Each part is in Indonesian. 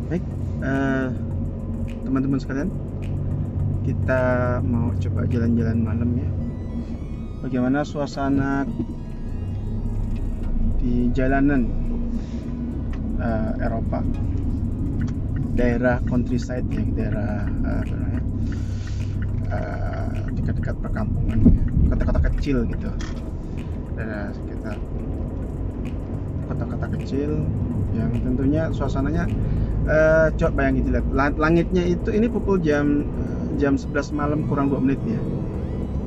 Baik, eh, teman-teman sekalian, kita mau coba jalan-jalan malam ya. Bagaimana suasana di jalanan Eropa, daerah countryside ya, daerah apa namanya, dekat-dekat perkampungan, kota-kota kecil gitu. Daerah sekitar kota-kota kecil yang tentunya suasananya, coba bayangin lihat langitnya itu, ini pukul jam 11 malam kurang 2 menit ya,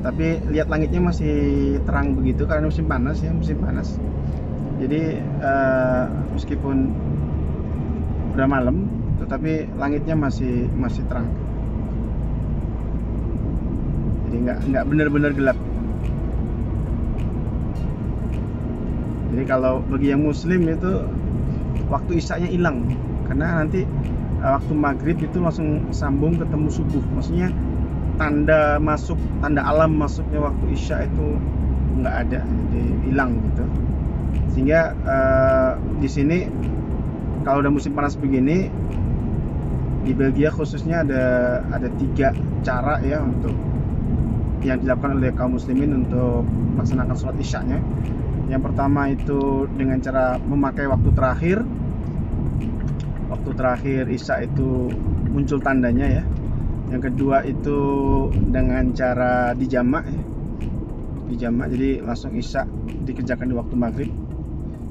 tapi lihat langitnya masih terang begitu karena musim panas ya, musim panas. Jadi meskipun udah malam tetapi langitnya masih terang, jadi nggak benar-benar gelap. Jadi kalau bagi yang muslim itu waktu isyanya hilang, karena nanti waktu maghrib itu langsung sambung ketemu subuh, maksudnya tanda alam masuknya waktu isya itu nggak ada, jadi hilang gitu. Sehingga di sini kalau udah musim panas begini, di Belgia khususnya ada 3 cara ya untuk yang dilakukan oleh kaum muslimin untuk melaksanakan sholat isyanya. Yang pertama itu dengan cara memakai waktu terakhir. Waktu terakhir isya itu muncul tandanya ya. Yang kedua itu dengan cara dijamak ya. Dijamak, jadi langsung isya dikerjakan di waktu maghrib,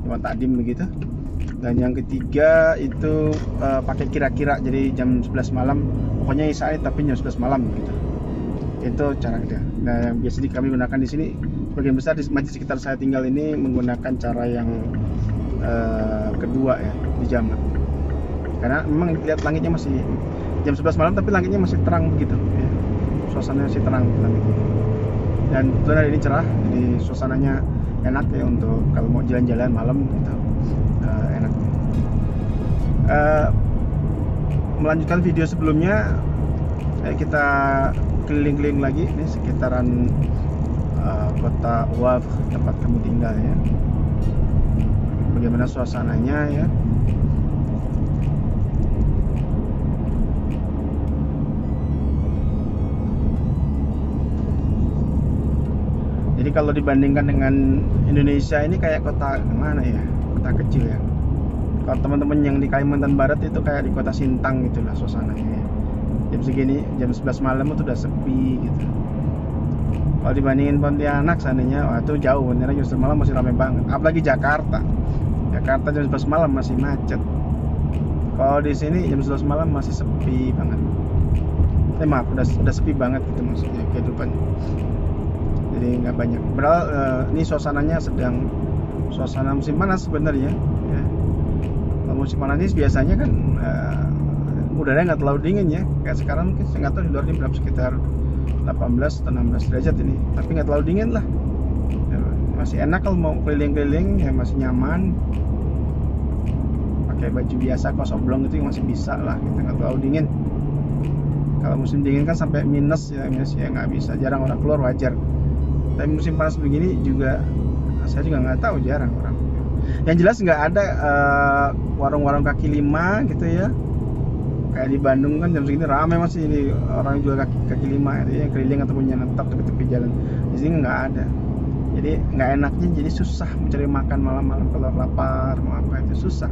cuma takdim begitu. Dan yang ketiga itu pakai kira-kira, jadi jam 11 malam, pokoknya isya tapi jam 11 malam gitu. Itu cara kita. Nah, yang biasa kami gunakan di sini, bagian besar di masjid sekitar saya tinggal ini menggunakan cara yang kedua ya, dijamak. Karena memang lihat langitnya masih jam 11 malam tapi langitnya masih terang begitu ya. Suasananya masih terang langitnya. Dan kebetulan hari ini cerah, jadi suasananya enak ya untuk kalau mau jalan-jalan malam gitu. Enak. Melanjutkan video sebelumnya, kita keliling-keliling lagi ini sekitaran kota Wavre, tempat kami tinggal ya. Bagaimana suasananya ya. Jadi kalau dibandingkan dengan Indonesia, ini kayak kota mana ya, kota kecil ya. Kalau teman-teman yang di Kalimantan Barat itu kayak di kota Sintang gitulah suasananya ya. Jam segini, jam 11 malam itu udah sepi gitu. Kalau dibandingin Pontianak sananya, wah itu jauh, Pontianak jam 11 malam masih ramai banget. Apalagi Jakarta jam 11 malam masih macet. Kalau di sini jam 11 malam masih sepi banget. Maaf, udah sepi banget gitu maksudnya kehidupan. Jadi nggak banyak. Padahal ini suasananya sedang suasana musim panas sebenarnya ya. Kalau musim panas ini biasanya kan udaranya nggak terlalu dingin ya, kayak sekarang mungkin saya nggak tahu di luar ini berapa, sekitar 18 atau 16 derajat ini, tapi nggak terlalu dingin lah ya, masih enak kalau mau keliling-keliling ya, masih nyaman. Pakai baju biasa, kaos oblong itu masih bisa lah, kita nggak terlalu dingin. Kalau musim dingin kan sampai minus ya nggak bisa, jarang orang keluar, wajar. Tapi musim panas begini juga saya juga nggak tahu, jarang orang. Yang jelas nggak ada warung-warung kaki lima gitu ya. Kayak di Bandung kan jam segini ramai masih ini orang jual kaki lima ya, yang keliling ataupun yang netap tepi-tepi jalan. Di sini nggak ada. Jadi nggak enaknya, jadi susah mencari makan malam-malam kalau lapar mau apa itu susah.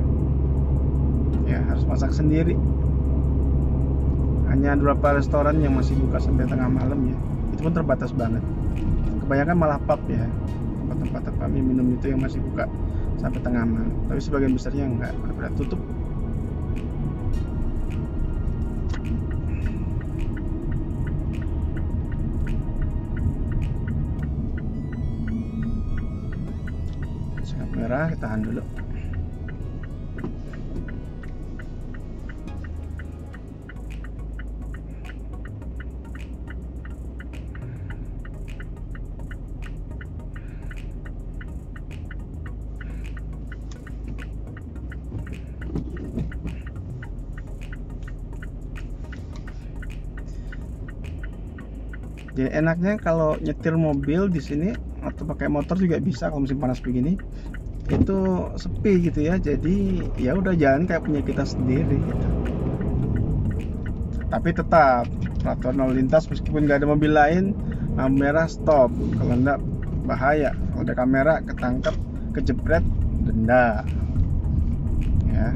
Ya harus masak sendiri. Hanya beberapa restoran yang masih buka sampai tengah malam ya. Itu pun terbatas banget. Kebanyakan malah pub ya, tempat-tempat minum itu yang masih buka sampai tengah malam. Tapi sebagian besarnya enggak, pada tutup. Sangat merah, kita tahan dulu. Jadi enaknya kalau nyetir mobil di sini atau pakai motor juga bisa kalau musim panas begini. itu sepi gitu ya, jadi ya udah jalan kayak punya kita sendiri gitu. Tapi tetap peraturan lalu lintas, meskipun nggak ada mobil lain, lampu merah stop, kalau enggak bahaya, kalau ada kamera ketangkep, kejepret, denda ya.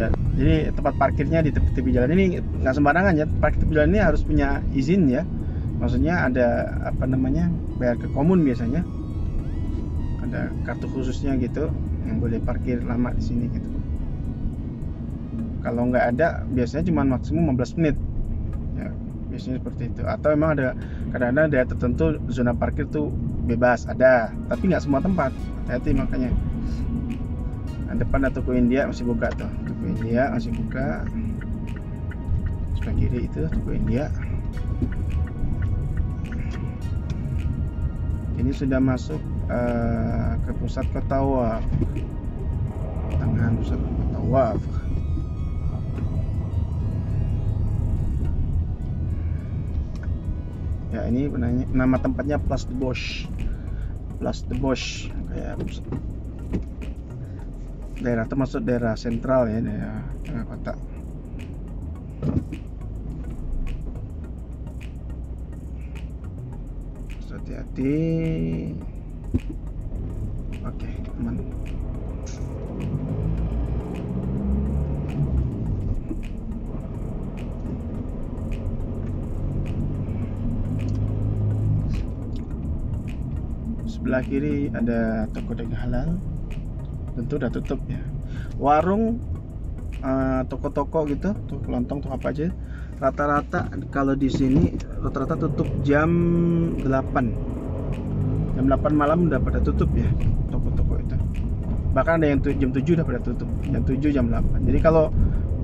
Ya, jadi tempat parkirnya di tepi-tepi jalan ini nggak sembarangan ya. Parkir tepi jalan ini harus punya izin ya. Maksudnya ada apa namanya, bayar ke komun biasanya. Ada kartu khususnya gitu yang boleh parkir lama di sini gitu. Kalau nggak ada, biasanya cuma maksimum 15 menit. Ya, biasanya seperti itu. Atau memang ada kadang-kadang daerah tertentu zona parkir tuh bebas, ada, tapi nggak semua tempat. Hati-hati makanya. Nah, depan ada toko India masih buka tuh. Toko India masih buka. Sebelah kiri itu toko India. Ini sudah masuk ke pusat kota Waf. Tangan pusat kota Waf. Ya, ini nama tempatnya Place de Bosch. Place de Bosch kayak daerah termasuk daerah sentral ya, daerah tengah kota. Hati-hati. Oke, aman. Sebelah kiri ada toko dagang halal, tentu udah tutup ya. Warung, toko-toko gitu, toko kelontong, toko apa aja, rata-rata kalau di sini rata-rata tutup jam 8. Jam 8 malam udah pada tutup ya toko-toko itu. Bahkan ada yang jam 7 udah pada tutup. Jam 7, jam 8. Jadi kalau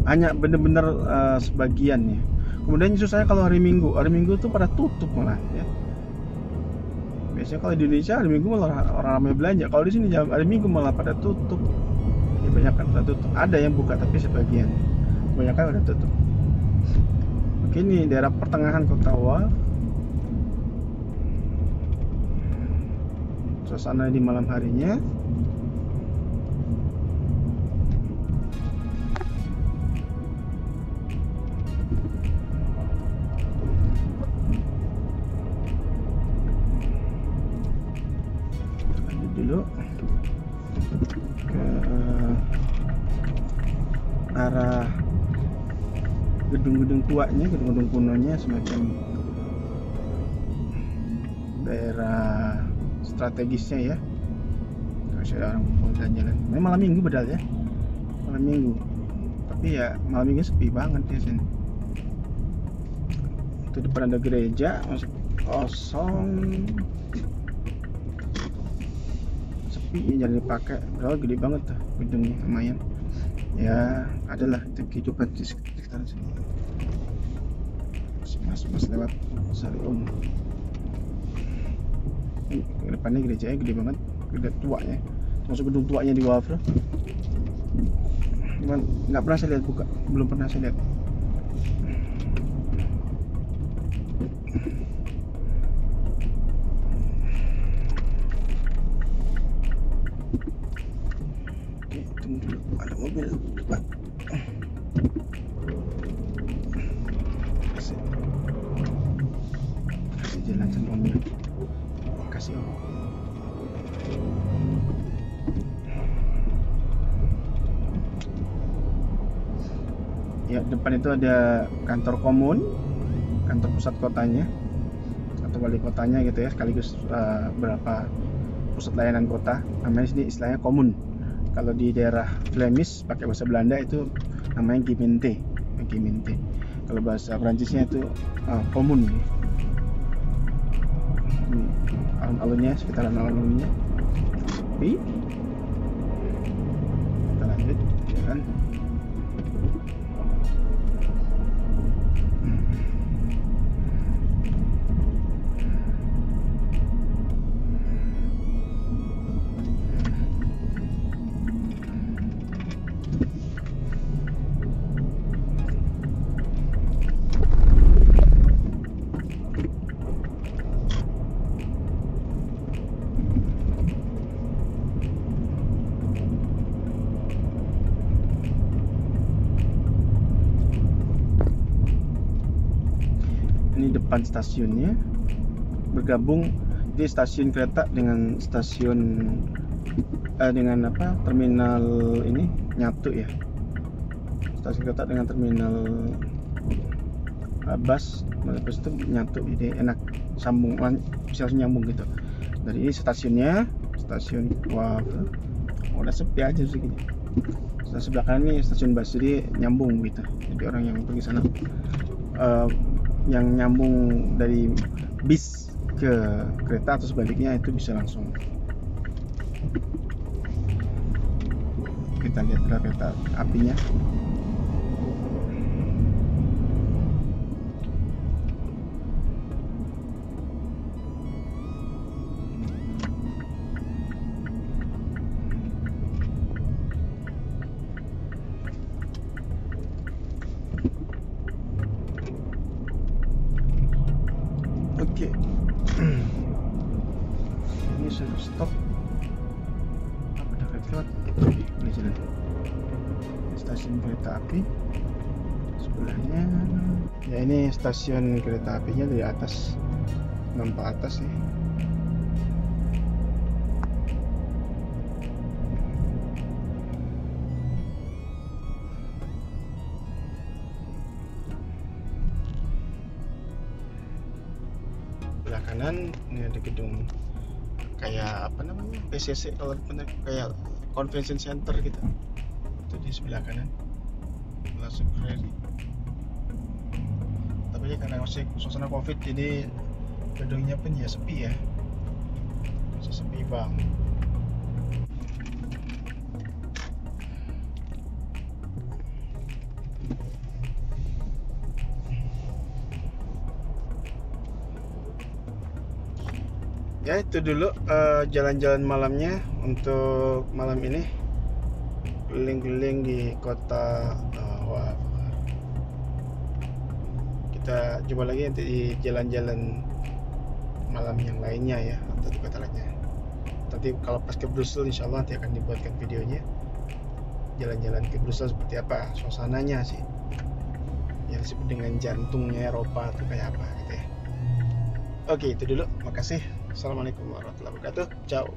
hanya bener-bener sebagian ya. Kemudian susahnya kalau hari Minggu tuh pada tutup malah ya. Biasanya kalau di Indonesia hari Minggu malah orang ramai belanja. Kalau di sini hari Minggu malah pada tutup. Ya, banyak kan pada tutup. Ada yang buka tapi sebagian. Kebanyakan udah tutup. Oke, ini daerah pertengahan kota Waf. Suasana di malam harinya. Lanjut dulu ke arah gedung-gedung tuanya, gedung-gedung kunonya, semacam daerah strategisnya ya. Masih ada orang jalan-jalan. Ini malam minggu bedal ya, malam minggu. Tapi ya malam minggu sepi banget ya sini. Itu depan ada gereja, masih kosong, sepi, jangan dipakai. Padahal gede banget tuh gedungnya, lumayan. Ya adalah itu kehidupan di sekitar sini. Mas lewat Sari Om. Ini ke depannya gerejanya gede banget, gede tuanya, termasuk gedung tuanya di Waf. Cuman nggak pernah saya lihat buka, belum pernah saya lihat. Oke, tunggu dulu, ada mobil depan. Kasih jalan sama mobil. Kasih Om. Ya, depan itu ada kantor komun, kantor pusat kotanya atau wali kotanya gitu ya, sekaligus berapa pusat layanan kota. Namanya sini istilahnya komun. Kalau di daerah Flemish pakai bahasa Belanda itu namanya gemeente. Gemeente. Kalau bahasa Prancisnya itu komun. Alun-alunnya, sekitaran alun-alunnya. Tapi kita lanjut jalan. Ini depan stasiunnya bergabung, jadi stasiun kereta dengan stasiun dengan apa, terminal ini nyatu ya. Stasiun kereta dengan terminal bus, terus itu nyatu, jadi enak sambung, bisa langsung nyambung gitu. Dari ini stasiunnya, stasiun, wah udah sepi aja sih gini. Sebelah kanan ini stasiun bus, jadi nyambung gitu. Jadi orang yang pergi sana, yang nyambung dari bis ke kereta atau sebaliknya itu bisa langsung. Kita lihat kereta apinya. Oke. Ini sudah stop. Apa ada kereta lewat? Boleh jalan. Stasiun kereta api. Sebelahnya. Ya ini stasiun kereta apinya dari atas. Nampak atas sih. Sebelah kanan ini ada gedung kayak apa namanya, PCC, kalau kayak convention center gitu, itu di sebelah kanan langsung rally. Tapi ya karena masih suasana covid, jadi gedungnya pun ya sepi ya, masih sepi bang. Ya itu dulu jalan-jalan malamnya untuk malam ini, keliling-keliling di kota. Wah, kita coba lagi nanti di jalan-jalan malam yang lainnya ya, atau di kota lainnya. Nanti kalau pas ke Brussels insya Allah nanti akan dibuatkan videonya, jalan-jalan ke Brussels seperti apa suasananya sih, yang disebut dengan jantungnya Eropa itu kayak apa gitu ya. Oke, itu dulu, makasih. Assalamualaikum warahmatullahi wabarakatuh. Ciao.